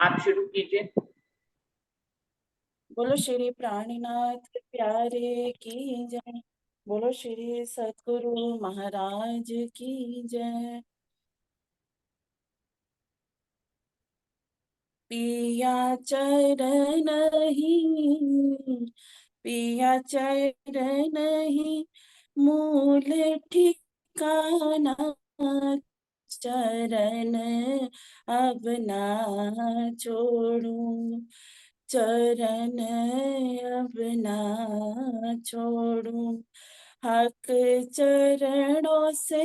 आप शुरू कीजिए। बोलो श्री प्राणीनाथ प्यारे की जय। बोलो श्री सतगुरु महाराज की जय। पिया चरण ही, पिया चरण ही, मूल ठिकाना चरण अब ना छोड़ू, चरण अब ना छोड़ू। हक चरणों से,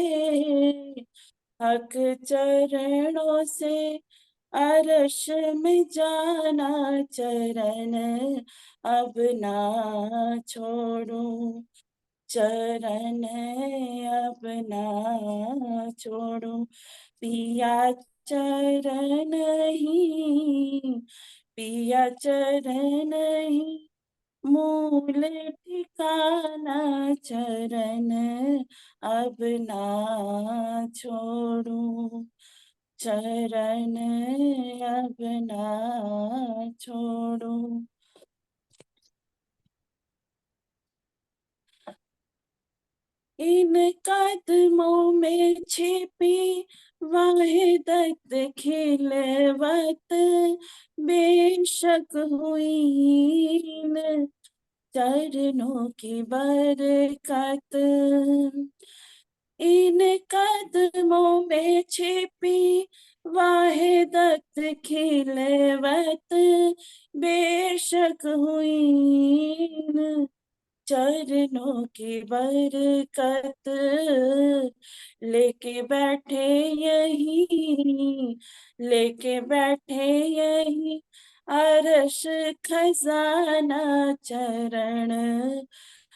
हक चरणों से अरश में जाना, चरण अब ना छोड़ू, चरण अब ना छोड़ू। पिया चरण ही, पिया चरण ही, मूल ठिकाना चरण अब ना छोड़ू, चरण अब ना छोड़ू। इन कदमों में छिपी वाहिदत खिलवत, बेशक हुई इन चरणों की बरकत। इन कदमों में छिपी वाहिदत खिलवत, बेशक हुई इन चरणों की बरकत। लेके बैठे यही, लेके बैठे यही अरश खजाना, चरण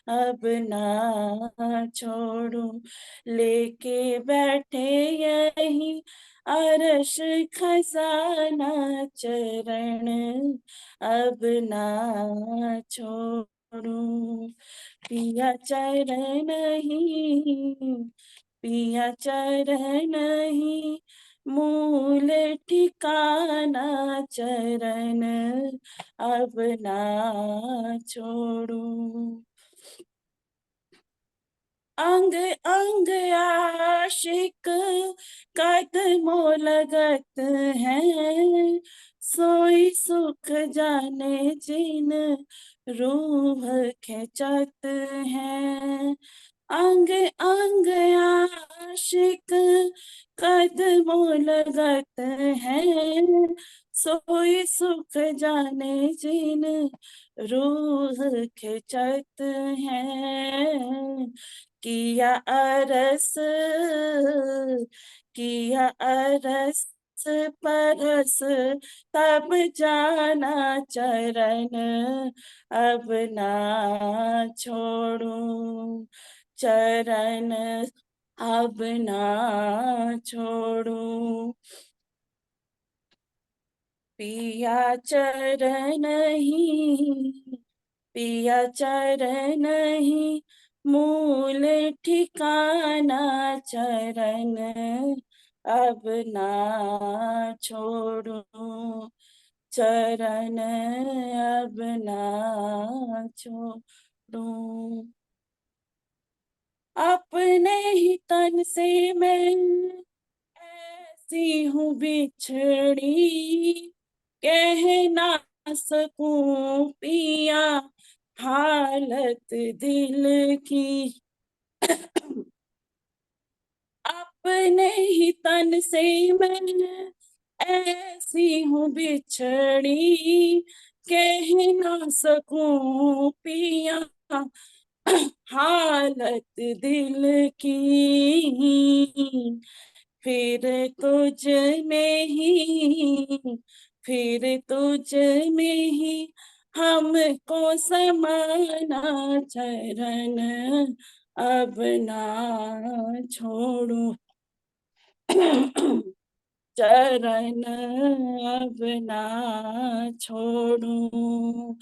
अब ना छोड़ू। लेके बैठे यही अरश खजाना, चरण अब ना छोड़ू। पिया चरण ही, पिया चरण ही, मूल ठिकाना चरण अब ना छोड़ू। अंग अंग आशिक कदमों लगत है, सोई सुख जाने जिन रूह खिंचत है। अंग अंग आशिक कदमों लगत है, सोई सुख जाने जिन रूह खिंचत है। किया अरस, किया अरस परस, तब जाना चरण अब ना छोड़ू, चरण अब ना छोड़ू। पिया चरण ही, पिया चरण ही, मूल ठिकाना चरण अब ना छोड़ू, चरण अब ना छोड़ू। अपने ही तन से मैं ऐसी हूँ बिछड़ी, कह ना सकूं पिया हालत दिल की। अपने ही तन से मैं ऐसी हूँ बिछड़ी, कह ना सकूं पिया हालत दिल की। फिर तुझ में ही, फिर तुझ में ही हमको समाना, चरण अब ना छोड़ू, चरण अब ना छोड़ूं।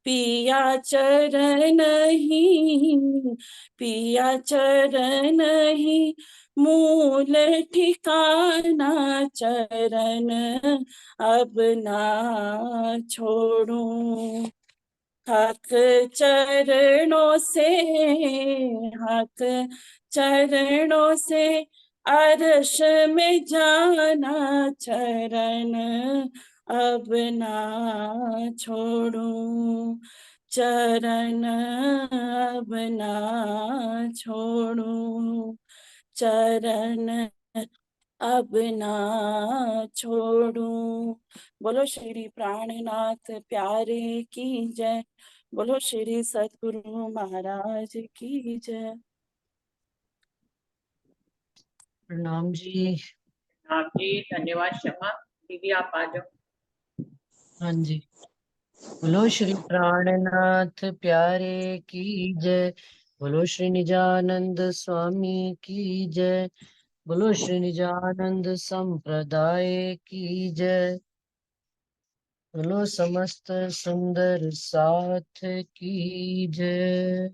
पिया चरण ही, पिया चरण ही मूल ठिकाना, चरण अब ना छोड़ूं। हक चरणों से, हक चरणों से अर्श में जाना, चरण अब ना छोड़ूं। चरण अब ना छोड़ूं। चरण अब ना छोड़ूं। बोलो श्री प्राणनाथ प्यारे की जय। बोलो श्री सतगुरु महाराज की जय। प्रणाम जी। आप जी धन्यवाद। क्षमा दीदी आप आ जाओ। हाँ जी। बोलो श्री प्राणनाथ प्यारे की जय। बोलो श्री निजानंद स्वामी की जय। बोलो श्री निजानंद संप्रदाय की जय। बोलो समस्त सुंदर साथ की जय।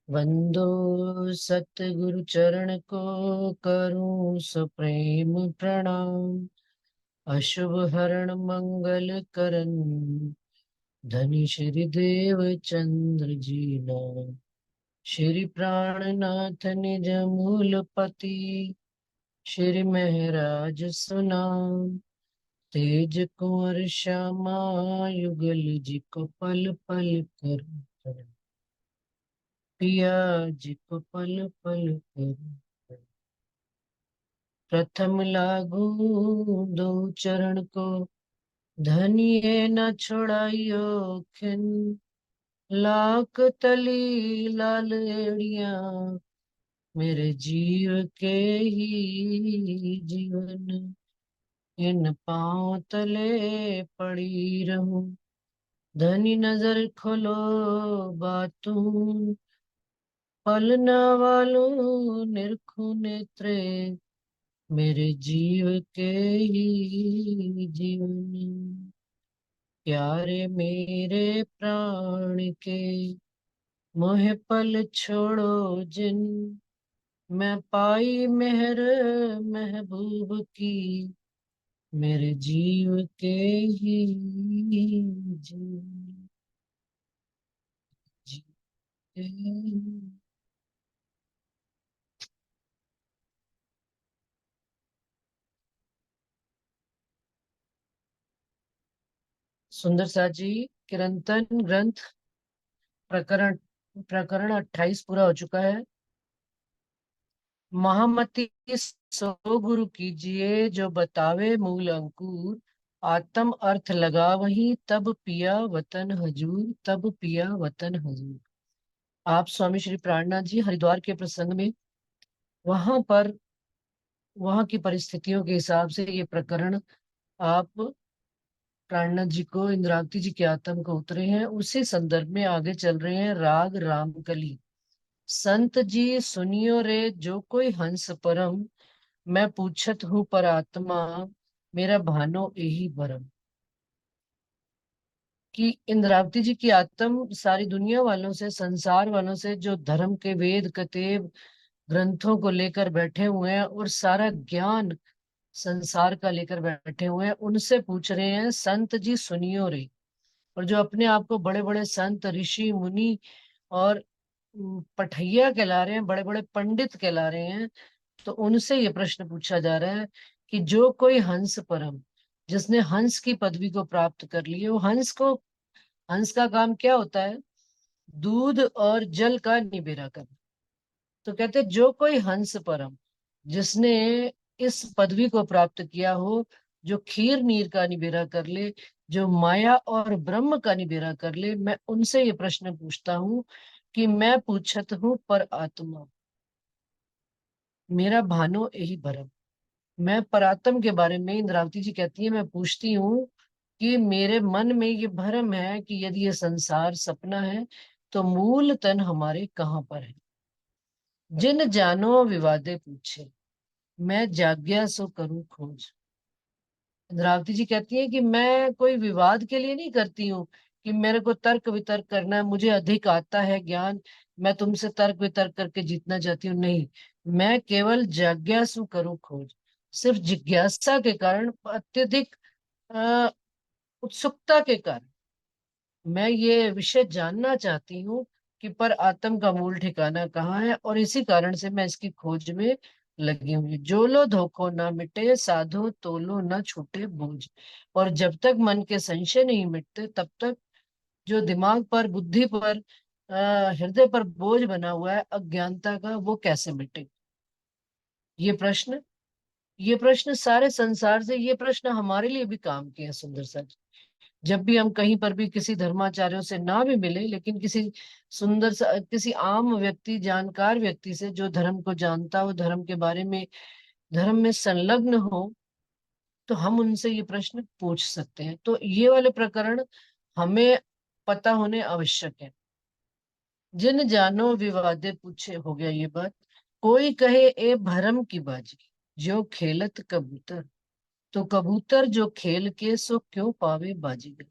वंदो सतगुरु चरण को करूं सप्रेम प्रणाम। अशुभ हरण मंगल करन धनी श्री देव चंद्र जी नाम। श्री प्राणनाथ निज मूलपति श्री महराज सुनाम। तेज कुंवर श्यामा युगल जी को पल पल कर पिया जी को पल पल कर। प्रथम लागू दो चरण को धनिये न छोड़ाइयो खिन। लाख तली लाल एड़िया मेरे जीव के ही जीवन। इन पांव तले पड़ी रहूं धनी नजर खोलो बातूं। पलना वालों निरखो नेत्रे मेरे जीव के ही जीवन। प्यारे मेरे प्राण के मोह पल छोड़ो जिन। मैं पाई मेहर महबूब की मेरे जीव के ही जीवन। जी के सुंदर सा जी किरंतन ग्रंथ प्रकरण प्रकरण 28 पूरा हो चुका है। महामति सो गुरु कीजिए जो बतावे मूल अंकुर। आत्म अर्थ लगा वहीं तब पिया वतन हजूर, तब पिया वतन हजूर। आप स्वामी श्री प्राणनाथ जी हरिद्वार के प्रसंग में वहां पर वहां की परिस्थितियों के हिसाब से ये प्रकरण आप प्राणनाथ जी को इंद्रावती जी के आत्म को उतरे हैं, उसी संदर्भ में आगे चल रहे हैं। राग रामकली। संत जी सुनियो रे जो कोई हंस परम। मैं पूछत हूँ पर आत्मा मेरा भानो यही भरम। कि इंद्रावती जी की आत्म सारी दुनिया वालों से, संसार वालों से जो धर्म के वेद कतेब ग्रंथों को लेकर बैठे हुए हैं और सारा ज्ञान संसार का लेकर बैठे हुए हैं, उनसे पूछ रहे हैं संत जी सुनियो रे। और जो अपने आप को बड़े बड़े संत ऋषि मुनि और पठैया कहला रहे हैं, बड़े बड़े पंडित कहला रहे हैं, तो उनसे ये प्रश्न पूछा जा रहा है कि जो कोई हंस परम, जिसने हंस की पदवी को प्राप्त कर ली है, वो हंस का काम क्या होता है? दूध और जल का निबेरा करना। तो कहते जो कोई हंस परम, जिसने इस पदवी को प्राप्त किया हो, जो खीर नीर का निबेरा कर ले, जो माया और ब्रह्म का निबेरा कर ले, मैं उनसे ये प्रश्न पूछता हूँ कि मैं पूछत हूँ पर आत्मा मेरा भानो यही भरम। मैं परात्म के बारे में, इंद्रावती जी कहती है, मैं पूछती हूँ कि मेरे मन में ये भ्रम है कि यदि ये संसार सपना है तो मूल तन हमारे कहाँ पर है। जिन जानो विवादे पूछे मैं जाग्या सो करूं खोज। इंद्रावती जी कहती है कि मैं कोई विवाद के लिए नहीं करती हूँ कि मेरे को तर्क वितर्क करना है, मुझे अधिक आता है ज्ञान, मैं तुमसे तर्क वितर्क करके जीतना चाहती हूँ। नहीं, मैं केवल जिज्ञासु करूँ खोज, सिर्फ जिज्ञासा के कारण, अत्यधिक अ, उत्सुकता के कारण मैं ये विषय जानना चाहती हूँ कि पर आत्म का मूल ठिकाना कहाँ है, और इसी कारण से मैं इसकी खोज में लगी हुई। जो लो धोखो ना मिटे, साधो तोलो ना छूटे बोझ। और जब तक मन के संशय नहीं मिटते, तब तक जो दिमाग पर, बुद्धि पर, हृदय पर बोझ बना हुआ है अज्ञानता का, वो कैसे मिटे? ये प्रश्न, ये प्रश्न सारे संसार से, ये प्रश्न हमारे लिए भी काम के हैं सुंदर सा। जब भी हम कहीं पर भी किसी धर्माचार्यों से ना भी मिले, लेकिन किसी सुंदर सा, किसी आम व्यक्ति, जानकार व्यक्ति से जो धर्म को जानता हो, धर्म के बारे में, धर्म में संलग्न हो, तो हम उनसे ये प्रश्न पूछ सकते हैं। तो ये वाले प्रकरण हमें पता होने आवश्यक है। जिन जानो विवादे पूछे, हो गया ये बात। कोई कहे ए भरम की बाजी, जो खेलत कबूतर, तो कबूतर जो खेल के सो क्यों पावे बाजीगर।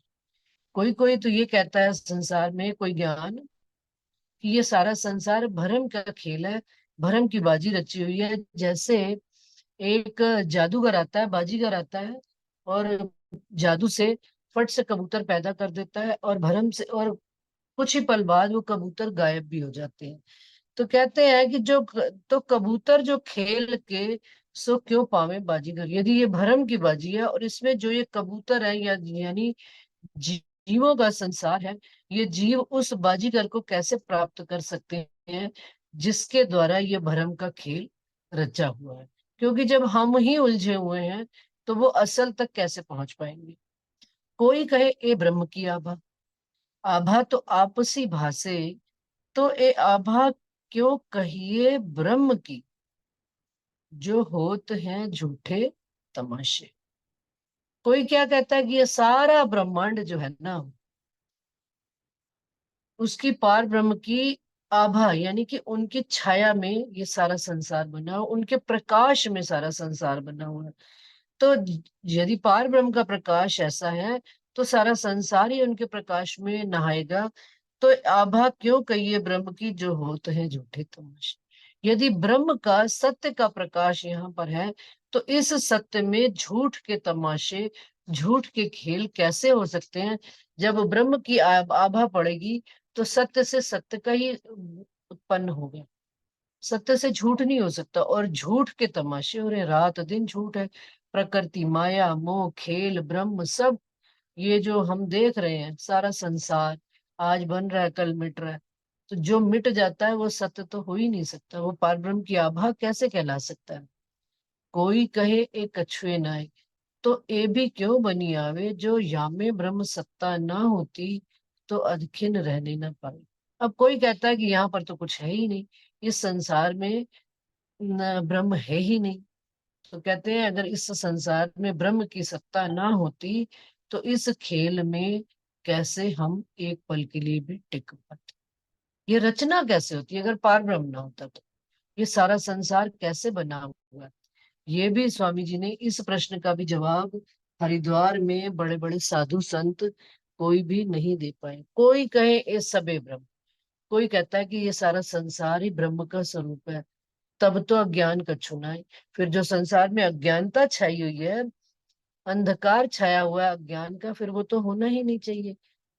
कोई कोई तो ये कहता है संसार में कोई ज्ञान, कि ये सारा संसार भरम का खेल है, भरम की बाजी रची हुई है। जैसे एक जादूगर आता है, बाजीगर आता है, और जादू से फट से कबूतर पैदा कर देता है, और भरम से, और कुछ ही पल बाद वो कबूतर गायब भी हो जाते हैं। तो कहते हैं कि तो कबूतर जो खेल के सो क्यों पावे बाजीगर। यदि ये भरम की बाजी है, और इसमें जो ये कबूतर है, या यानी जीवों का संसार है, ये जीव उस बाजीगर को कैसे प्राप्त कर सकते हैं जिसके द्वारा ये भरम का खेल रचा हुआ है? क्योंकि जब हम ही उलझे हुए हैं, तो वो असल तक कैसे पहुंच पाएंगे? कोई कहे ए ब्रह्म की आभा, आभा तो आपसी भाषे, तो ए आभा क्यों कहिए ब्रह्म की, जो होत हैं झूठे तमाशे। कोई क्या कहता है कि ये सारा ब्रह्मांड जो है ना, उसकी पार ब्रह्म की आभा, यानी कि उनकी छाया में ये सारा संसार बना हुआ, उनके प्रकाश में सारा संसार बना हुआ है। तो यदि पार ब्रह्म का प्रकाश ऐसा है, तो सारा संसार ही उनके प्रकाश में नहाएगा। तो आभा क्यों कहिए ब्रह्म की, जो होते हैं झूठे तमाशे। यदि ब्रह्म का, सत्य का प्रकाश यहाँ पर है, तो इस सत्य में झूठ के तमाशे, झूठ के खेल कैसे हो सकते हैं? जब ब्रह्म की आभा पड़ेगी, तो सत्य से सत्य का ही उत्पन्न होगा, सत्य से झूठ नहीं हो सकता। और झूठ के तमाशे हो रहे, रात दिन झूठ है। प्रकृति, माया, मोह, खेल, ब्रह्म, सब ये जो हम देख रहे हैं, सारा संसार आज बन रहा है, कल मिट रहा है। तो जो मिट जाता है वो सत्य तो हो ही नहीं सकता, वो पारब्रह्म की आभा कैसे कहला सकता है? कोई कहे एक कछुए नाय, तो ए भी क्यों बनी आवे, जो यामे ब्रह्म सत्ता ना होती, तो अधखिन रहने ना पाए। अब कोई कहता है कि यहाँ पर तो कुछ है ही नहीं, इस संसार में ब्रह्म है ही नहीं। तो कहते हैं अगर इस संसार में ब्रह्म की सत्ता ना होती, तो इस खेल में कैसे हम एक पल के लिए भी टिक पाते? ये रचना कैसे होती है अगर पार ब्रह्म ना होता तो? ये सारा संसार कैसे बना हुआ है? ये भी स्वामी जी ने इस प्रश्न का भी जवाब हरिद्वार में बड़े बड़े साधु संत कोई भी नहीं दे पाए। कोई कहे ये सबे ब्रह्म, कोई कहता है कि ये सारा संसार ही ब्रह्म का स्वरूप है, तब तो अज्ञान का छूना है। फिर जो संसार में अज्ञानता छाई हुई है, अंधकार छाया हुआ है अज्ञान का, फिर वो तो होना ही नहीं चाहिए।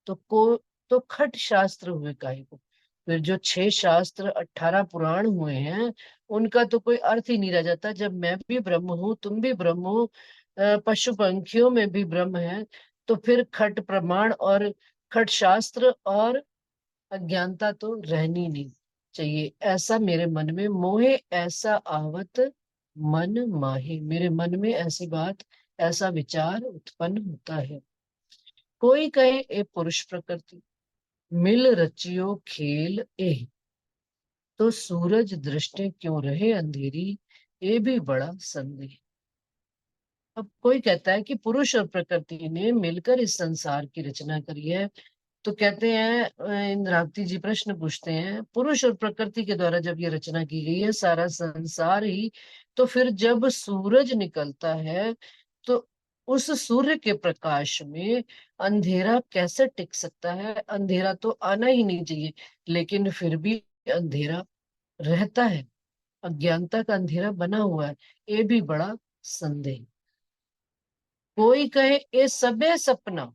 तो खट शास्त्र हुए काहे को? फिर जो 6 शास्त्र, 18 पुराण हुए हैं, उनका तो कोई अर्थ ही नहीं रह जाता। जब मैं भी ब्रह्म हूँ, तुम भी ब्रह्म हो, पशु पंखियों में भी ब्रह्म है, तो फिर खट प्रमाण और खट शास्त्र और अज्ञानता तो रहनी नहीं चाहिए। ऐसा मेरे मन में मोहे, ऐसा आवत मन माहे, मेरे मन में ऐसी बात, ऐसा विचार उत्पन्न होता है। कोई कहे ए पुरुष प्रकृति, मिल रचियो खेल एह, तो सूरज दृष्टि क्यों रहे अंधेरी, ये भी बड़ा संदेह। अब कोई कहता है कि पुरुष और प्रकृति ने मिलकर इस संसार की रचना करी है। तो कहते हैं, इंद्रावती जी प्रश्न पूछते हैं, पुरुष और प्रकृति के द्वारा जब ये रचना की गई है सारा संसार ही, तो फिर जब सूरज निकलता है, तो उस सूर्य के प्रकाश में अंधेरा कैसे टिक सकता है? अंधेरा तो आना ही नहीं चाहिए, लेकिन फिर भी अंधेरा रहता है, अज्ञानता का अंधेरा बना हुआ है। ये भी बड़ा संदेह। कोई कहे ये सबे सपना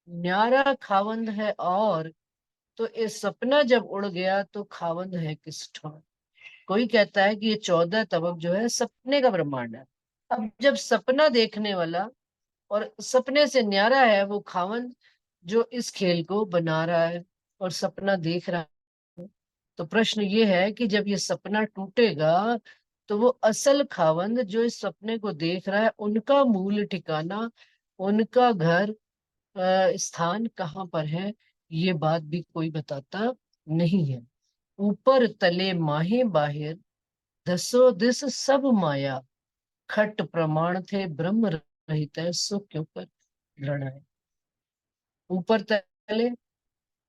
न्यारा खावंद है, और तो ये सपना जब उड़ गया तो खावंद है किस ठौर। कोई कहता है कि ये 14 तबक जो है सपने का ब्रह्मांड है। अब जब सपना देखने वाला और सपने से न्यारा है वो खावंद जो इस खेल को बना रहा है और सपना देख रहा है, तो प्रश्न ये है कि जब ये सपना टूटेगा तो वो असल खावंद जो इस सपने को देख रहा है, उनका मूल ठिकाना, उनका घर, स्थान कहाँ पर है, ये बात भी कोई बताता नहीं है। ऊपर तले माहे बाहिर, दसो दिस सब माया, खट प्रमाण थे ब्रह्म रहित है, सो क्यों कर लड़ाए। ऊपर तले,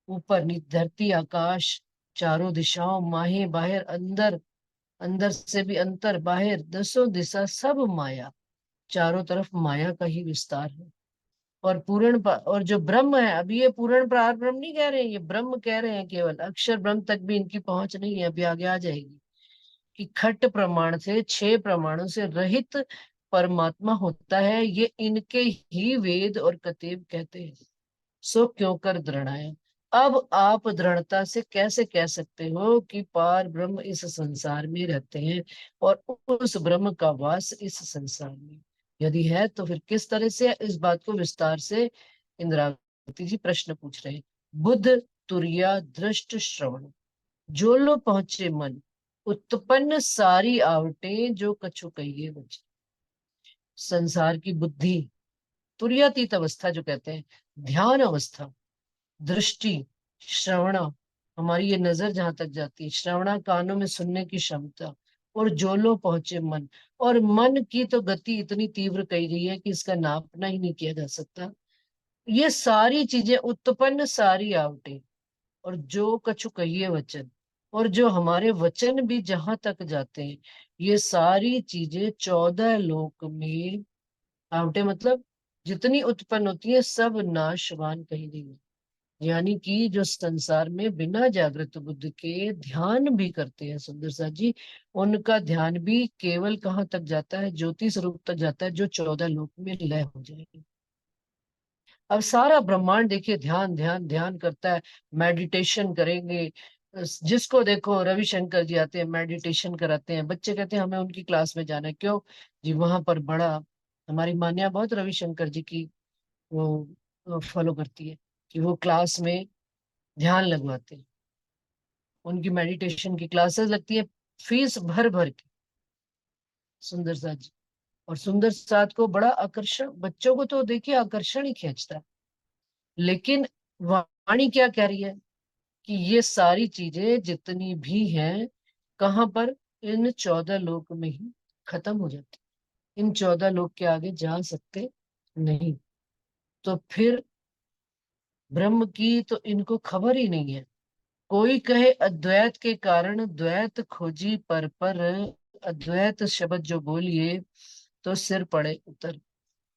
ऊपर धरती आकाश, चारों दिशाओं, माहे बाहिर, अंदर, अंदर से भी अंतर, बाहिर, दसों दिशा सब माया, चारों तरफ माया का ही विस्तार है। और और जो ब्रह्म है, अभी ये पूर्ण पार ब्रह्म नहीं कह रहे हैं, ये ब्रह्म कह रहे हैं, केवल अक्षर ब्रह्म तक भी इनकी पहुंच नहीं है, अभी आगे आ जाएगी। कि खट प्रमाण से, 6 प्रमाणों से रहित परमात्मा होता है, ये इनके ही वेद और कतेब कहते हैं। सो क्यों कर दृढ़ाए। अब आप दृढ़ता से कैसे कह सकते हो कि पार ब्रह्म इस संसार में रहते हैं और उस ब्रह्म का वास इस संसार में यदि है, तो फिर किस तरह से? इस बात को विस्तार से इंद्रावती जी प्रश्न पूछ रहे हैं। बुद्ध तुरिया दृष्ट श्रवण, जो लो पहुंचे मन, उत्पन्न सारी आवटें जो कछु कहिए बचे। संसार की बुद्धि, तुरियातीत अवस्था जो कहते हैं, ध्यान अवस्था, दृष्टि, श्रवणा, हमारी ये नजर जहां तक जाती है, श्रवणा कानों में सुनने की क्षमता, और जोलो पहुंचे मन। और मन की तो गति इतनी तीव्र कही गई है कि इसका नापना ही नहीं किया जा सकता। ये सारी चीजें, उत्पन्न सारी आवटे, और जो कछु कहिए वचन, और जो हमारे वचन भी जहां तक जाते हैं, ये सारी चीजें 14 लोक में, आवटे मतलब जितनी उत्पन्न होती है, सब नाशवान कही गई है। यानी कि जो संसार में बिना जागृत बुद्ध के ध्यान भी करते हैं सुंदर सा जी, उनका ध्यान भी केवल कहाँ तक जाता है? ज्योति स्वरूप तक जाता है, जो 14 लोक में लय हो जाएगी। अब सारा ब्रह्मांड देखिए ध्यान ध्यान ध्यान करता है, मेडिटेशन करेंगे। जिसको देखो, रविशंकर जी आते हैं, मेडिटेशन कराते हैं, बच्चे कहते हैं हमें उनकी क्लास में जाना है। क्यों जी? वहां पर बड़ा, हमारी मान्या बहुत रविशंकर जी की वो फॉलो करती है कि वो क्लास में ध्यान लगवाते हैं, उनकी मेडिटेशन की क्लासेस लगती है, फीस भर भर के। सुंदर साथ जी, और सुंदर साथ को बड़ा आकर्षण, बच्चों को तो देखिए आकर्षण ही खींचता है। लेकिन वाणी क्या कह रही है कि ये सारी चीजें जितनी भी हैं, कहाँ पर? इन 14 लोक में ही खत्म हो जाती, इन 14 लोक के आगे जा सकते नहीं। तो फिर ब्रह्म की तो इनको खबर ही नहीं है। कोई कहे अद्वैत के कारण द्वैत खोजी पर अद्वैत शब्द जो बोलिए तो सिर पड़े उतर।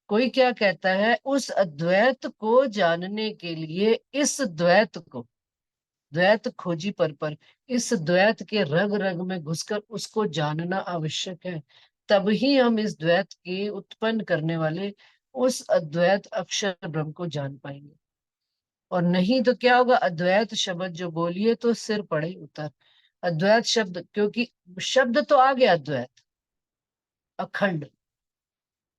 कोई क्या कहता है? उस अद्वैत को जानने के लिए इस द्वैत को, द्वैत खोजी पर इस द्वैत के रग रग में घुसकर उसको जानना आवश्यक है। तभी हम इस द्वैत के उत्पन्न करने वाले उस अद्वैत अक्षर ब्रह्म को जान पाएंगे। और नहीं तो क्या होगा? अद्वैत शब्द जो बोलिए तो सिर पड़े उतर। अद्वैत शब्द, क्योंकि शब्द तो आ गया अद्वैत, अखंड,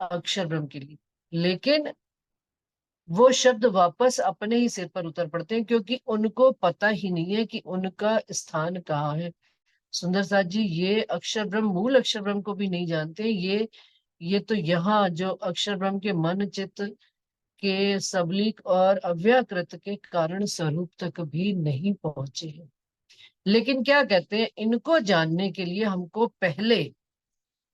अक्षर ब्रह्म के लिए, लेकिन वो शब्द वापस अपने ही सिर पर उतर पड़ते हैं, क्योंकि उनको पता ही नहीं है कि उनका स्थान कहाँ है। सुंदर साथ जी, ये अक्षर ब्रह्म, मूल अक्षर ब्रह्म को भी नहीं जानते। ये तो यहाँ जो अक्षर ब्रह्म के मन चित्त के सबलीक और अव्याकृत के कारण स्वरूप तक भी नहीं पहुंचे हैं। लेकिन क्या कहते हैं, इनको जानने के लिए हमको पहले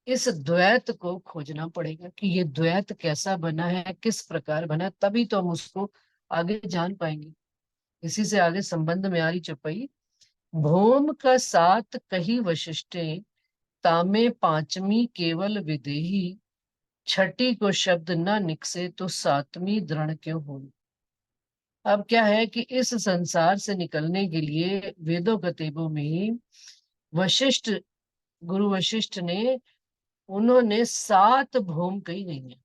इस द्वैत को खोजना पड़ेगा कि ये द्वैत कैसा बना है, किस प्रकार बना है, तभी तो हम उसको आगे जान पाएंगे। इसी से आगे संबंध में आ रही चौपाई, भौम का सात कही वशिष्ठे, तामे पांचमी केवल विदेही, छठी को शब्द न निकसे तो सातवीं दृढ़ क्यों हो। अब क्या है कि इस संसार से निकलने के लिए वेदों कतेबों में ही वशिष्ठ, गुरु वशिष्ठ ने, उन्होंने 7 भूम कही गई है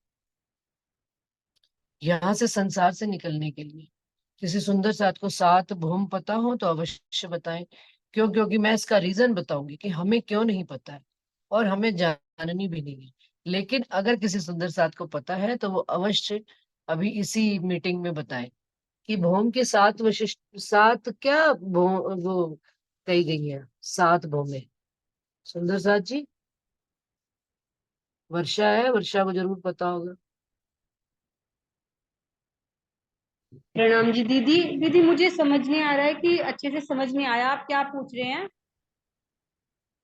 यहां से संसार से निकलने के लिए। किसी सुंदर साथ को 7 भूम पता हो तो अवश्य बताएं। क्यों? क्योंकि मैं इसका रीजन बताऊंगी कि हमें क्यों नहीं पता है और हमें जाननी भी नहीं है। लेकिन अगर किसी सुंदर साथ को पता है तो वो अवश्य अभी इसी मीटिंग में बताएं कि भौम के 7 विशिष्ट, 7 क्या वो कही गई है, 7 भौमें। सुंदर साथ जी, वर्षा है, वर्षा को जरूर पता होगा। प्रणाम जी दीदी। दीदी मुझे समझ नहीं आ रहा है कि अच्छे से समझ नहीं आया, आप क्या पूछ रहे हैं?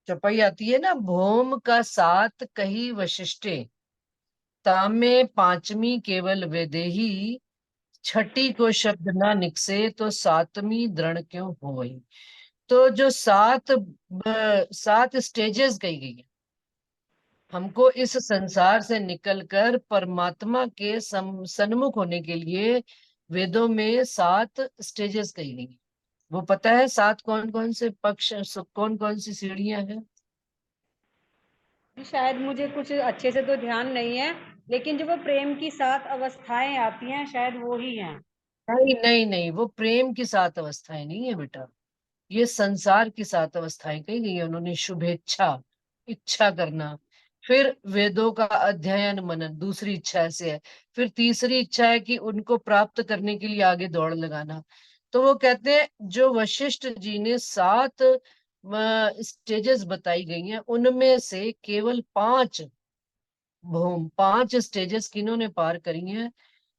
चौपाई आती है ना, भौम का 7 कही वशिष्ठे, तामे पांचवी केवल वैदेही, छठी को शब्द ना निकसे तो सातवीं दृढ़ क्यों होई। तो जो 7 स्टेजेस कही गई है, हमको इस संसार से निकलकर परमात्मा के सन्मुख होने के लिए वेदों में 7 स्टेजेस कही गई हैं। वो पता है 7 कौन कौन से पक्ष, कौन कौन सी सीढ़ियां हैं? शायद मुझे कुछ अच्छे से तो ध्यान नहीं है, लेकिन जो वो प्रेम की 7 अवस्थाएं आती हैं शायद वो ही हैं। नहीं नहीं नहीं, वो प्रेम की 7 अवस्थाएं नहीं है बेटा। ये संसार की 7 अवस्थाएं कही गई है। उन्होंने शुभेच्छा, इच्छा करना, फिर वेदों का अध्ययन मनन, दूसरी इच्छा ऐसे है। फिर तीसरी इच्छा है कि उनको प्राप्त करने के लिए आगे दौड़ लगाना। तो वो कहते हैं जो वशिष्ठ जी ने 7 स्टेजेस बताई गई हैं, उनमें से केवल 5 भूम, 5 स्टेजेस किन्होंने पार करी हैं?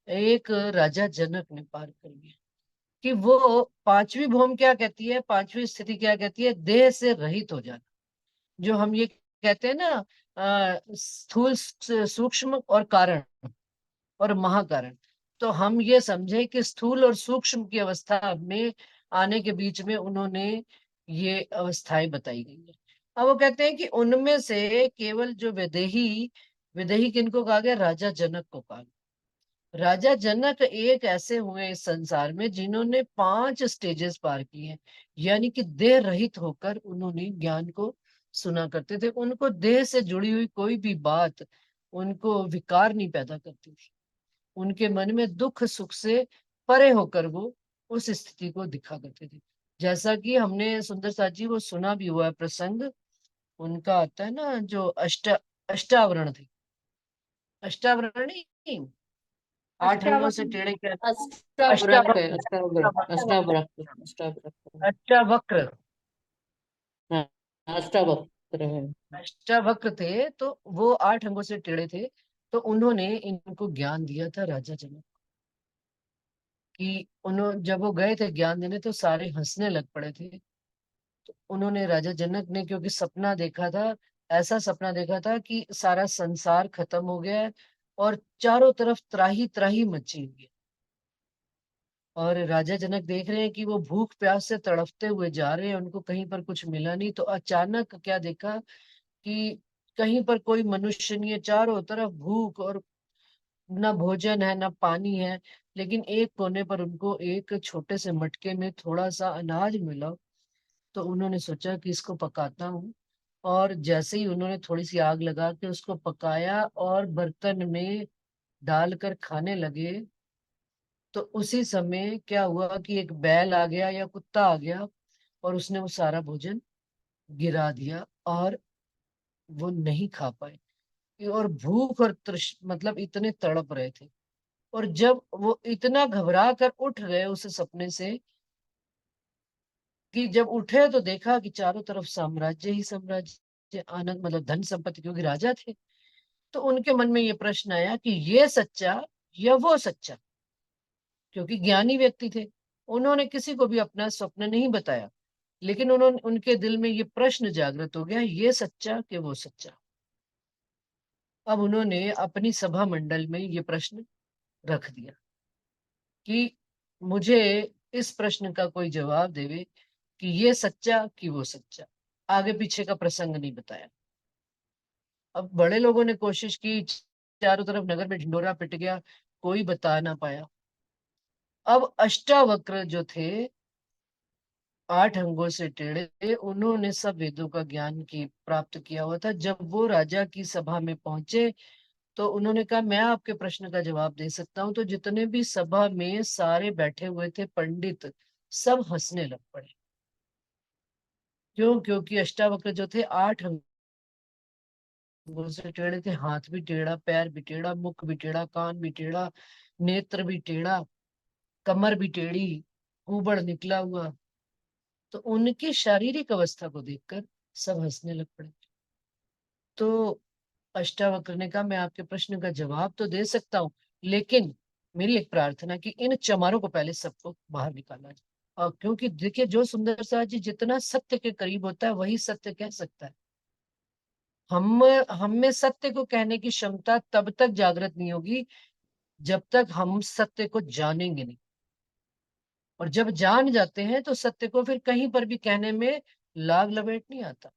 एक राजा जनक ने पार करी है। कि वो 5वीं भूम क्या कहती है, 5वीं स्थिति क्या कहती है? देह से रहित हो जाना। जो हम ये कहते हैं ना, स्थूल, सूक्ष्म और कारण और महाकारण। तो हम ये समझे कि स्थूल और सूक्ष्म की अवस्था में आने के बीच में उन्होंने ये अवस्थाएं बताई गई है। अब वो कहते हैं कि उनमें से केवल जो विदेही, विदेही किनको कहा गया? राजा जनक को कहा गया। राजा जनक एक ऐसे हुए इस संसार में जिन्होंने 5 स्टेजेस पार किए हैं। यानी कि देह रहित होकर उन्होंने ज्ञान को सुना करते थे। उनको देह से जुड़ी हुई कोई भी बात उनको विकार नहीं पैदा करती थी। उनके मन में दुख सुख से परे होकर वो उस स्थिति को दिखा करते थे। जैसा कि हमने सुंदर साथ जी वो सुना भी हुआ है प्रसंग, उनका आता है ना जो अष्टावरण थे। अष्टावरण नहीं, 8 अंगों से अष्टावक्र। टेढ़े क्या? अष्टावक्र है, अष्टावक्र, अष्टावक्र अष्टावक्र अष्टावक्र। अष्टावक्र, हाँ, अष्टावक्र है। अष्टावक्र थे। तो वो 8 अंगों से टेढ़े थे। तो उन्होंने इनको ज्ञान दिया था राजा जनक कि उन्होंने, जब वो गए थे ज्ञान देने तो सारे हंसने लग पड़े थे। तो उन्होंने, राजा जनक ने, क्योंकि सपना देखा था, ऐसा सपना देखा था कि सारा संसार खत्म हो गया है और चारों तरफ त्राही त्राही मची हुई है। और राजा जनक देख रहे हैं कि वो भूख प्यास से तड़पते हुए जा रहे हैं, उनको कहीं पर कुछ मिला नहीं। तो अचानक क्या देखा कि कहीं पर कोई मनुष्य नहीं है, चारों तरफ भूख, और ना भोजन है ना पानी है। लेकिन एक कोने पर उनको एक छोटे से मटके में थोड़ा सा अनाज मिला। तो उन्होंने सोचा कि इसको पकाता हूँ। और जैसे ही उन्होंने थोड़ी सी आग लगा के उसको पकाया और बर्तन में डालकर खाने लगे, तो उसी समय क्या हुआ कि एक बैल आ गया या कुत्ता आ गया और उसने वो सारा भोजन गिरा दिया और वो नहीं खा पाए। और भूख और मतलब इतने तड़प रहे थे। और जब वो इतना घबरा कर उठ गए उस सपने से, कि जब उठे तो देखा कि चारों तरफ साम्राज्य ही साम्राज्य, आनंद, मतलब धन संपत्ति, क्योंकि राजा थे। तो उनके मन में ये प्रश्न आया कि ये सच्चा या वो सच्चा, क्योंकि ज्ञानी व्यक्ति थे। उन्होंने किसी को भी अपना स्वप्न नहीं बताया, लेकिन उन्होंने, उनके दिल में ये प्रश्न जागृत हो गया, ये सच्चा कि वो सच्चा। अब उन्होंने अपनी सभा मंडल में ये प्रश्न रख दिया कि मुझे इस प्रश्न का कोई जवाब देवे कि ये सच्चा कि वो सच्चा। आगे पीछे का प्रसंग नहीं बताया। अब बड़े लोगों ने कोशिश की, चारों तरफ नगर में ढिंडोरा पिट गया, कोई बता ना पाया। अब अष्टावक्र जो थे 8 अंगों से टेढ़े, उन्होंने सब वेदों का ज्ञान की प्राप्त किया हुआ था। जब वो राजा की सभा में पहुंचे तो उन्होंने कहा मैं आपके प्रश्न का जवाब दे सकता हूँ। तो जितने भी सभा में सारे बैठे हुए थे पंडित, सब हंसने लग पड़े। क्यों? क्योंकि अष्टावक्र जो थे 8 अंगों से टेढ़े थे, हाथ भी टेढ़ा, पैर भी टेढ़ा, मुख भी टेढ़ा, कान भी टेढ़ा, नेत्र भी टेढ़ा, कमर भी टेढ़ी, ऊबड़ निकला हुआ। तो उनकी शारीरिक अवस्था को देखकर सब हंसने लग पड़े। तो अष्टावक्र ने कहा मैं आपके प्रश्न का जवाब तो दे सकता हूँ, लेकिन मेरी एक प्रार्थना कि इन चमारों को पहले सबको बाहर निकाला जाए। और क्योंकि देखिए जो सुंदर सा जी जितना सत्य के करीब होता है वही सत्य कह सकता है। हम में सत्य को कहने की क्षमता तब तक जागृत नहीं होगी जब तक हम सत्य को जानेंगे नहीं। और जब जान जाते हैं तो सत्य को फिर कहीं पर भी कहने में लाग लपेट नहीं आता।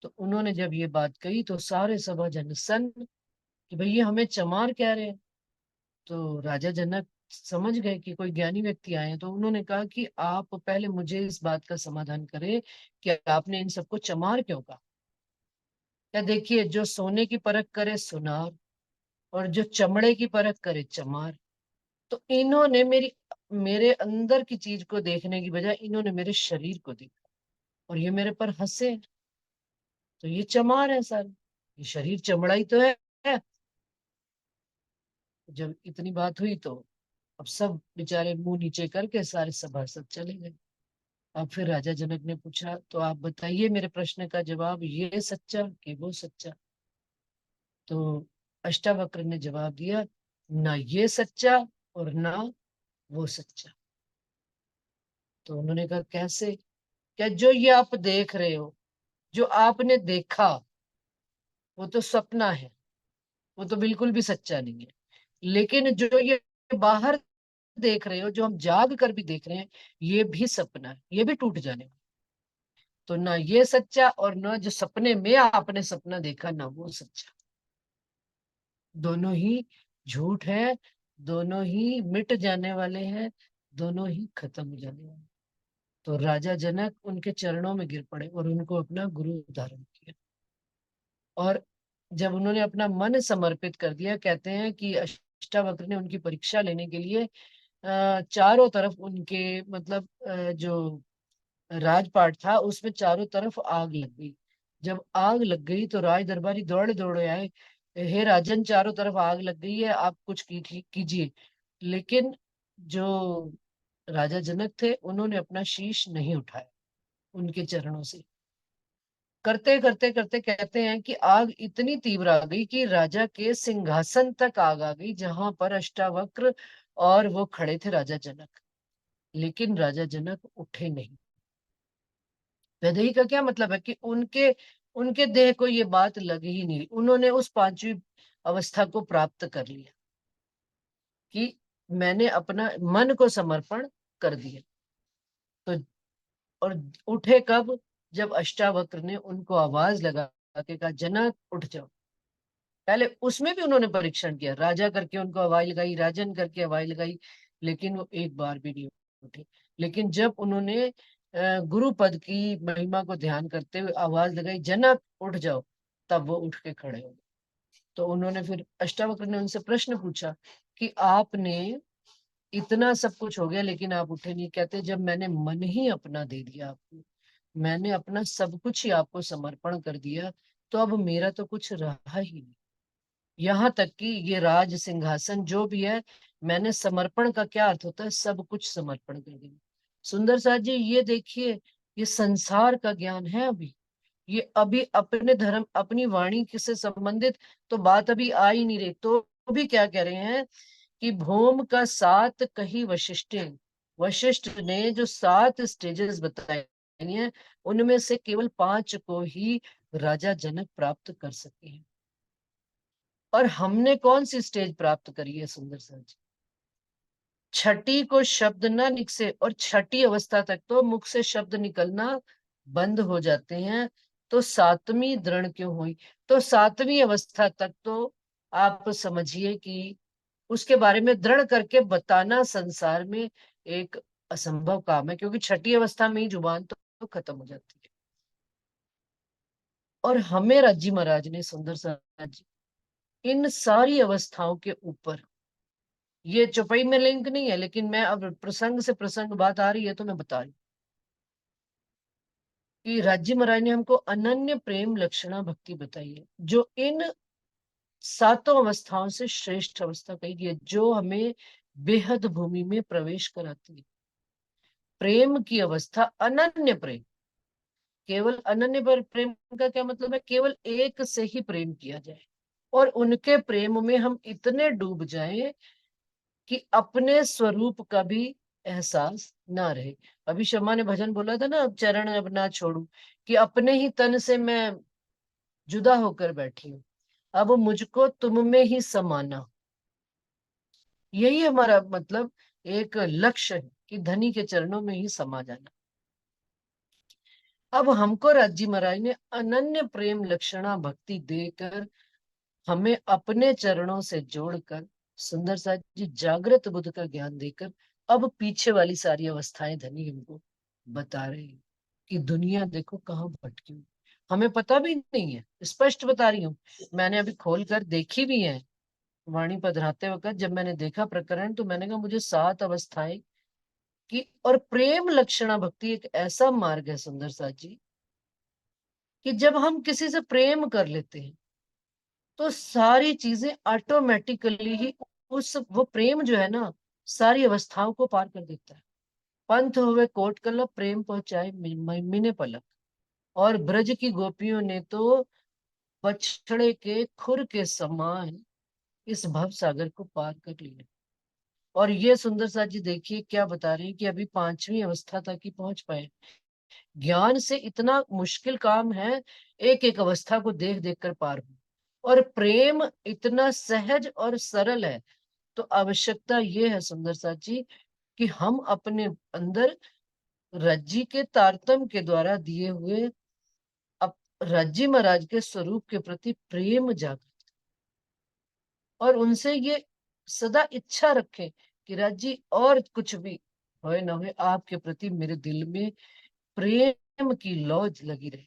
तो उन्होंने जब ये बात कही तो सारे सभा जन सन्न कि भैया हमें चमार कह रहे हैं। तो राजा जनक समझ गए कि कोई ज्ञानी व्यक्ति आए हैं। तो उन्होंने कहा कि आप पहले मुझे इस बात का समाधान करें कि आपने इन सबको चमार क्यों कहा। क्या देखिए, जो सोने की परख करे सुनार और जो चमड़े की परख करे चमार। तो इन्होंने मेरे अंदर की चीज को देखने की बजाय इन्होंने मेरे शरीर को देखा और ये मेरे पर हंसे। तो ये चमार है सर, ये शरीर चमड़ा ही तो है। जब इतनी बात हुई तो अब सब बेचारे मुंह नीचे करके सारे सभासद चले गए। अब फिर राजा जनक ने पूछा तो आप बताइए मेरे प्रश्न का जवाब, ये सच्चा कि वो सच्चा। तो अष्टावक्र ने जवाब दिया, ना ये सच्चा और ना वो सच्चा। तो उन्होंने कहा कैसे? क्या जो ये आप देख रहे हो, जो आपने देखा वो तो सपना है, वो तो बिल्कुल भी सच्चा नहीं है। लेकिन जो ये बाहर देख रहे हो, जो हम जाग कर भी देख रहे हैं, ये भी सपना है, ये भी टूट जाने वाला। तो ना ये सच्चा और ना जो सपने में आपने सपना देखा ना वो सच्चा। दोनों ही झूठ है, दोनों ही मिट जाने वाले हैं, दोनों ही खत्म हो जाने वाले। तो राजा जनक उनके चरणों में गिर पड़े और उनको अपना गुरु धारण किया। और जब उन्होंने अपना मन समर्पित कर दिया, कहते हैं कि अष्टावक्र ने उनकी परीक्षा लेने के लिए चारों तरफ उनके मतलब जो राजपाट था उसमें चारों तरफ आग लग गई। जब आग लग गई तो राज दरबारी दौड़े दौड़े आए, हे राजन चारों तरफ आग लग गई है, आप कुछ कीजिए। लेकिन जो राजा जनक थे उन्होंने अपना शीश नहीं उठाया उनके चरणों से। करते करते करते कहते हैं कि आग इतनी तीव्र आ गई कि राजा के सिंहासन तक आग आ गई, जहां पर अष्टावक्र और वो खड़े थे राजा जनक। लेकिन राजा जनक उठे नहीं। वैदेही का क्या मतलब है कि उनके उनके देह को ये बात लग ही नहीं। उन्होंने उस पांचवी अवस्था को प्राप्त कर लिया कि मैंने अपना मन को समर्पण कर दिया। तो और उठे कब? जब अष्टावक्र ने उनको आवाज लगा के कहा जनक उठ जाओ। पहले उसमें भी उन्होंने परीक्षण किया, राजा करके उनको आवाज लगाई, राजन करके आवाज लगाई, लेकिन वो एक बार भी नहीं उठे। लेकिन जब उन्होंने गुरु पद की महिमा को ध्यान करते हुए आवाज लगाई जनक उठ जाओ, तब वो उठ के खड़े हो गए। तो उन्होंने फिर अष्टावक्र ने उनसे प्रश्न पूछा कि आपने इतना सब कुछ हो गया लेकिन आप उठे नहीं। कहते जब मैंने मन ही अपना दे दिया आपको, मैंने अपना सब कुछ ही आपको समर्पण कर दिया, तो अब मेरा तो कुछ रहा ही नहीं। यहाँ तक कि ये राज सिंहासन जो भी है, मैंने समर्पण का क्या अर्थ होता है, सब कुछ समर्पण कर दिया। सुंदर साथ जी ये देखिए, ये संसार का ज्ञान है। ये अभी अपने धर्म अपनी वाणी से संबंधित तो बात अभी आ ही नहीं रही, तो भी क्या कह रहे हैं कि भौम का 7 कही वशिष्ठे। वशिष्ठ ने जो 7 स्टेजेस बताई हैं उनमें से केवल 5 को ही राजा जनक प्राप्त कर सके हैं। और हमने कौन सी स्टेज प्राप्त करी है सुंदर सर जी? छठी को शब्द ना निकसे और छठी अवस्था तक तो मुख से शब्द निकलना बंद हो जाते हैं। तो 7वीं दृढ़ क्यों हुई? तो 7वीं अवस्था तक तो आप समझिए कि उसके बारे में दृढ़ करके बताना संसार में एक असंभव काम है, क्योंकि छठी अवस्था में ही जुबान तो खत्म हो जाती है। और हमें राजी महाराज ने, सुंदर साज जी, इन सारी अवस्थाओं के ऊपर, ये चौपाई में लिंक नहीं है, लेकिन मैं अब प्रसंग से प्रसंग बात आ रही है तो मैं बता रही हूँ कि राज्य महाराज ने हमको अनन्य प्रेम लक्षणा भक्ति बताई है, जो इन सातों अवस्थाओं से श्रेष्ठ अवस्था कही है, जो हमें बेहद भूमि में प्रवेश कराती है। प्रेम की अवस्था अनन्य प्रेम, केवल अनन्य पर प्रेम का क्या मतलब है? केवल एक से ही प्रेम किया जाए और उनके प्रेम में हम इतने डूब जाएं कि अपने स्वरूप का भी एहसास ना रहे। अभी शर्मा ने भजन बोला था ना, अब चरण अब ना छोड़ू, कि अपने ही तन से मैं जुदा होकर बैठी हूँ, अब मुझको तुम में ही समाना। यही हमारा मतलब एक लक्ष्य है कि धनी के चरणों में ही समा जाना। अब हमको राज्य महाराज ने अनन्य प्रेम लक्षणा भक्ति देकर हमें अपने चरणों से जोड़कर, सुंदर साथ जी जागृत बुद्ध का ज्ञान देकर, अब पीछे वाली सारी अवस्थाएं धनी हमको बता रहे हैं कि दुनिया देखो कहाँ भटकी हुई। हमें पता भी नहीं है, स्पष्ट बता रही हूँ, मैंने अभी खोल कर देखी भी है। वाणी पधराते वक्त जब मैंने देखा प्रकरण, तो मैंने कहा मुझे 7 अवस्थाएं की, और प्रेम लक्षणा भक्ति एक ऐसा मार्ग है सुंदर साथ जी, कि जब हम किसी से प्रेम कर लेते हैं तो सारी चीजें ऑटोमेटिकली ही, उस वो प्रेम जो है ना, सारी अवस्थाओं को पार कर देता है। पंथ होवे कोट कलप, प्रेम पहुंचाए मीने पलक। और ब्रज की गोपियों ने तो बछड़े के खुर के समान इस भव सागर को पार कर लिया। और ये सुंदर साथ जी देखिए क्या बता रहे हैं कि अभी 5वीं अवस्था तक ही पहुंच पाए। ज्ञान से इतना मुश्किल काम है एक एक अवस्था को देख देख कर पार हो, और प्रेम इतना सहज और सरल है। तो आवश्यकता ये है सुंदर साथ जी कि हम अपने अंदर रज्जी के तारतम के द्वारा दिए हुए अब रज्जी महाराज के स्वरूप के प्रति प्रेम जागृत, और उनसे ये सदा इच्छा रखें कि राज्जी और कुछ भी होए ना होए, आपके प्रति मेरे दिल में प्रेम की लौ लगी रहे,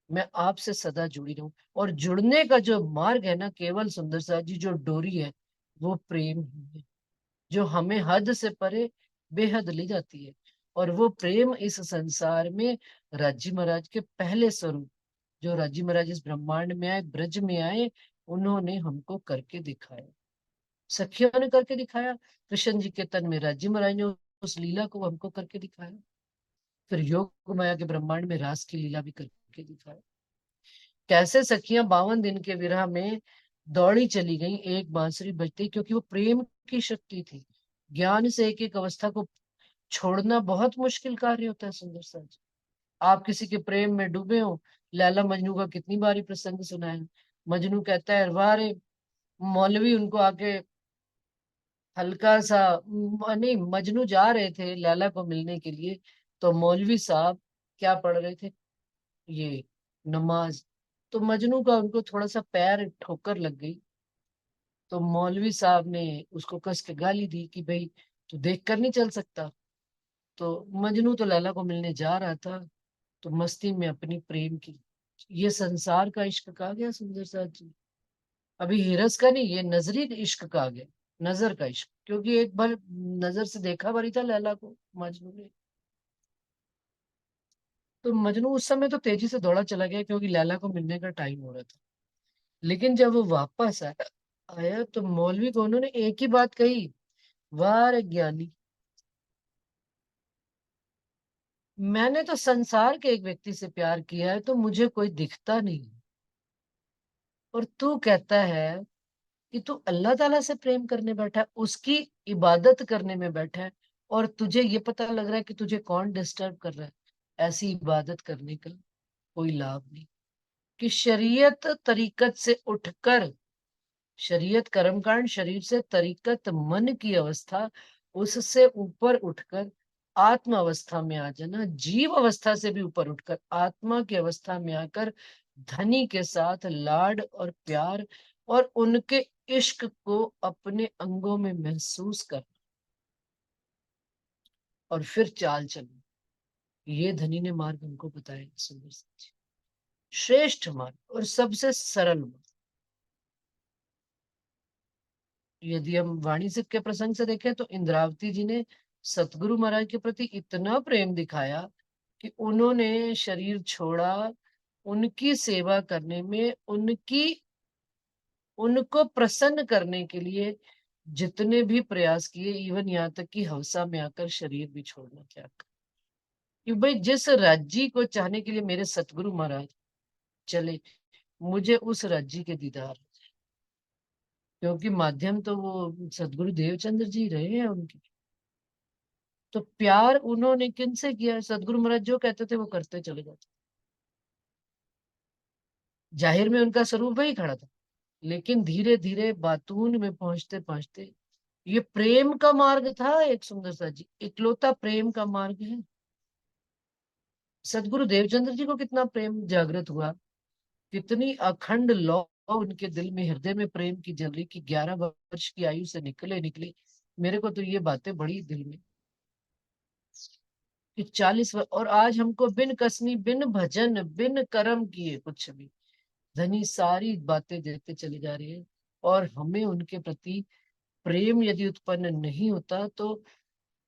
मैं आपसे सदा जुड़ी रहूं। और जुड़ने का जो मार्ग है ना, केवल सुंदर साथ जी जो डोरी है, वो प्रेम ही है, जो हमें हद से परे बेहद ले जाती है। और वो प्रेम इस संसार में राज्य महाराज के पहले स्वरूप, जो राज्य महाराज इस ब्रह्मांड में आए, ब्रज में आए, उन्होंने हमको करके दिखाया, सखियों ने करके दिखाया। कृष्ण जी के तन में राज्य महाराज ने उस लीला को हमको करके दिखाया, फिर योग माया के ब्रह्मांड में रास की लीला भी करके दिखाया। कैसे सखियां 52 दिन के विरह में दौड़ी चली गई एक बांसुरी बजती, क्योंकि वो प्रेम की शक्ति थी। ज्ञान से एक एक अवस्था को छोड़ना बहुत मुश्किल कार्य होता है सुंदर सा जी। आप किसी के प्रेम में डूबे हो, लैला मजनू का कितनी बारी प्रसंग सुना है। मजनू कहता है वाह रे, मौलवी उनको आके हल्का सा, नहीं, मजनू जा रहे थे लैला को मिलने के लिए, तो मौलवी साहब क्या पढ़ रहे थे, ये नमाज। तो मजनू का उनको थोड़ा सा पैर ठोकर लग गई, तो मौलवी साहब ने उसको कस के गाली दी कि भाई तू देख कर नहीं चल सकता। तो मजनू तो लैला को मिलने जा रहा था, तो मस्ती में अपनी प्रेम की, ये संसार का इश्क कहा गया सुंदर साथ जी। अभी हिरस का नहीं, ये नजरी इश्क कहा गया, नजर का इश्क, क्योंकि एक बार नजर से देखा बरी था लैला को मजनू ने। तो मजनू उस समय तो तेजी से दौड़ा चला गया, क्योंकि लैला को मिलने का टाइम हो रहा था। लेकिन जब वो वापस आया तो मौलवी को उन्होंने एक ही बात कही, वाह रे ज्ञानी, मैंने तो संसार के एक व्यक्ति से प्यार किया है, तो मुझे कोई दिखता नहीं, और तू कहता है कि तू अल्लाह ताला से प्रेम करने बैठा है, उसकी इबादत करने में बैठा है, और तुझे ये पता लग रहा है कि तुझे कौन डिस्टर्ब कर रहा है। ऐसी इबादत करने का कोई लाभ नहीं। कि शरीयत तरीकत से उठकर, शरीयत कर्मकांड शरीर से, तरीकत मन की अवस्था, उससे ऊपर उठकर आत्म अवस्था में आ जाना, जीव अवस्था से भी ऊपर उठकर आत्मा की अवस्था में आकर धनी के साथ लाड और प्यार और उनके इश्क को अपने अंगों में महसूस करना और फिर चाल चलना, ये धनी ने मार्ग हमको बताया। सुंदर जी, श्रेष्ठ मार्ग और सबसे सरल मार्ग। यदि हम वाणी सिख के प्रसंग से देखें तो इंद्रावती जी ने सतगुरु महाराज के प्रति इतना प्रेम दिखाया कि उन्होंने शरीर छोड़ा उनकी सेवा करने में, उनको प्रसन्न करने के लिए जितने भी प्रयास किए, इवन यहाँ तक कि हवसा में आकर शरीर भी छोड़ना त्याग कर। कि भाई जिस राज्य को चाहने के लिए मेरे सतगुरु महाराज चले, मुझे उस राज्य के दीदार, क्योंकि माध्यम तो वो सतगुरु देवचंद्र जी रहे हैं उनके। तो प्यार उन्होंने किनसे किया? सतगुरु महाराज जो कहते थे वो करते चले जाते। जाहिर में उनका स्वरूप वही खड़ा था, लेकिन धीरे धीरे बातून में पहुंचते पहुंचते ये प्रेम का मार्ग था। एक सुंदर सा जी, इकलौता प्रेम का मार्ग है। सतगुरु देवचंद्र जी को कितना प्रेम जागृत हुआ, कितनी अखंड लौ उनके दिल में, हृदय में प्रेम की जल रही कि 11 वर्ष की आयु से निकले। मेरे को तो ये बातें बड़ी दिल में कि 40 और आज हमको बिन कसनी, बिन भजन, बिन कर्म किए कुछ भी धनी सारी बातें देते चले जा रहे हैं। और हमें उनके प्रति प्रेम यदि उत्पन्न नहीं होता तो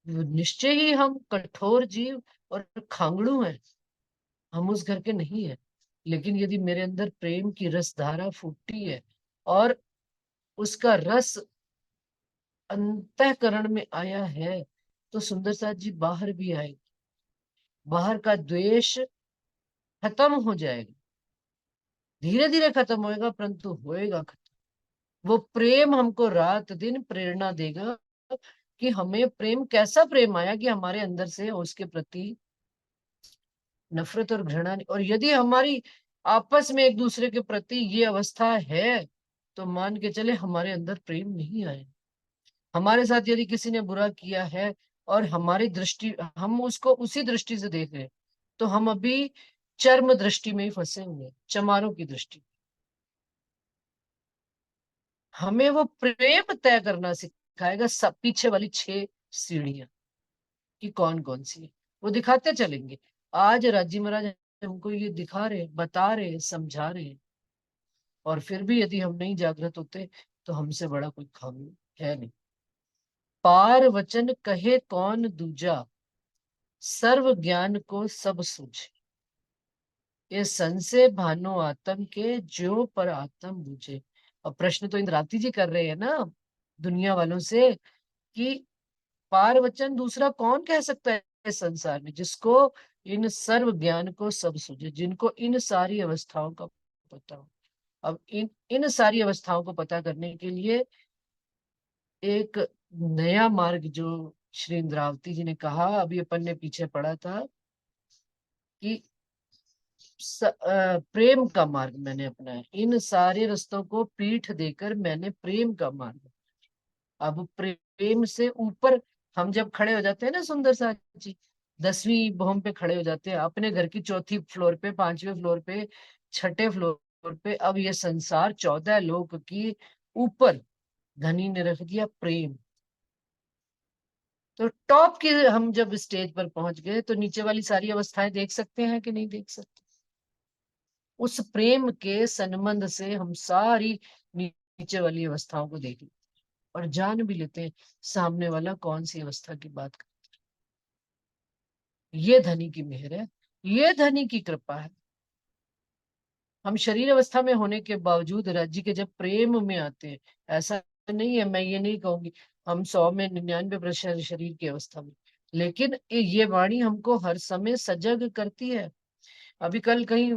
निश्चय ही हम कठोर जीव और खांगड़ू हैं, हम उस घर के नहीं है। लेकिन यदि मेरे अंदर प्रेम की रसधारा फूटी है और उसका रस अंतःकरण में आया है, तो सुंदर साथ जी बाहर भी आएगी, बाहर का द्वेष खत्म हो जाएगा, धीरे धीरे खत्म होएगा, परंतु होएगा खत्म। वो प्रेम हमको रात दिन प्रेरणा देगा कि हमें प्रेम, कैसा प्रेम आया कि हमारे अंदर से उसके प्रति नफरत और घृणा नहीं। और यदि हमारी आपस में एक दूसरे के प्रति ये अवस्था है तो मान के चले हमारे अंदर प्रेम नहीं आए। हमारे साथ यदि किसी ने बुरा किया है और हमारी दृष्टि, हम उसको उसी दृष्टि से देख रहे हैं, तो हम अभी चर्म दृष्टि में ही फंसे हुए हैं, चमारों की दृष्टि। हमें वो प्रेम तय करना सिखाएगा, सब पीछे वाली 6 सीढ़ियां कि कौन कौन सी है, वो दिखाते चलेंगे। आज राजी महाराज हमको ये दिखा रहे, बता रहे, समझा रहे हैं। और फिर भी यदि हम नहीं जागृत होते तो हमसे बड़ा कोई खामी है नहीं। पार वचन कहे कौन दूजा, सर्व ज्ञान को सब सूझे। ये संशय भानो आत्म के, ज्यो पर आत्म बूझे। अब प्रश्न तो इंद्रावती जी कर रहे हैं ना दुनिया वालों से कि पार वचन दूसरा कौन कह सकता है इस संसार में, जिसको इन सर्व ज्ञान को सब सूझे, जिनको इन सारी अवस्थाओं का पता हो। अब इन सारी अवस्थाओं को पता करने के लिए एक नया मार्ग जो श्री इंद्रावती जी ने कहा, अभी अपन ने पीछे पढ़ा था कि प्रेम का मार्ग मैंने अपनाया। इन सारे रास्तों को पीठ देकर मैंने प्रेम का मार्ग। अब प्रेम से ऊपर हम जब खड़े हो जाते हैं ना सुंदर सा जी, 10वीं भौम पे खड़े हो जाते हैं, अपने घर की 4थी फ्लोर पे, 5वें फ्लोर पे, 6ठे फ्लोर पे, अब ये संसार 14 लोक की ऊपर धनी ने रख दिया प्रेम। तो टॉप की हम जब स्टेज पर पहुंच गए तो नीचे वाली सारी अवस्थाएं देख सकते हैं कि नहीं देख सकते? उस प्रेम के संबंध से हम सारी नीचे वाली अवस्थाओं को देख लेते और जान भी लेते हैं सामने वाला कौन सी अवस्था की बात करता है। ये धनी की मेहर है, ये धनी की कृपा है। हम शरीर अवस्था में होने के बावजूद राज्य के जब प्रेम में आते हैं, ऐसा नहीं है, मैं ये नहीं कहूंगी हम 100 में 99% शरीर की अवस्था में, लेकिन ये वाणी हमको हर समय सजग करती है। अभी कल कहीं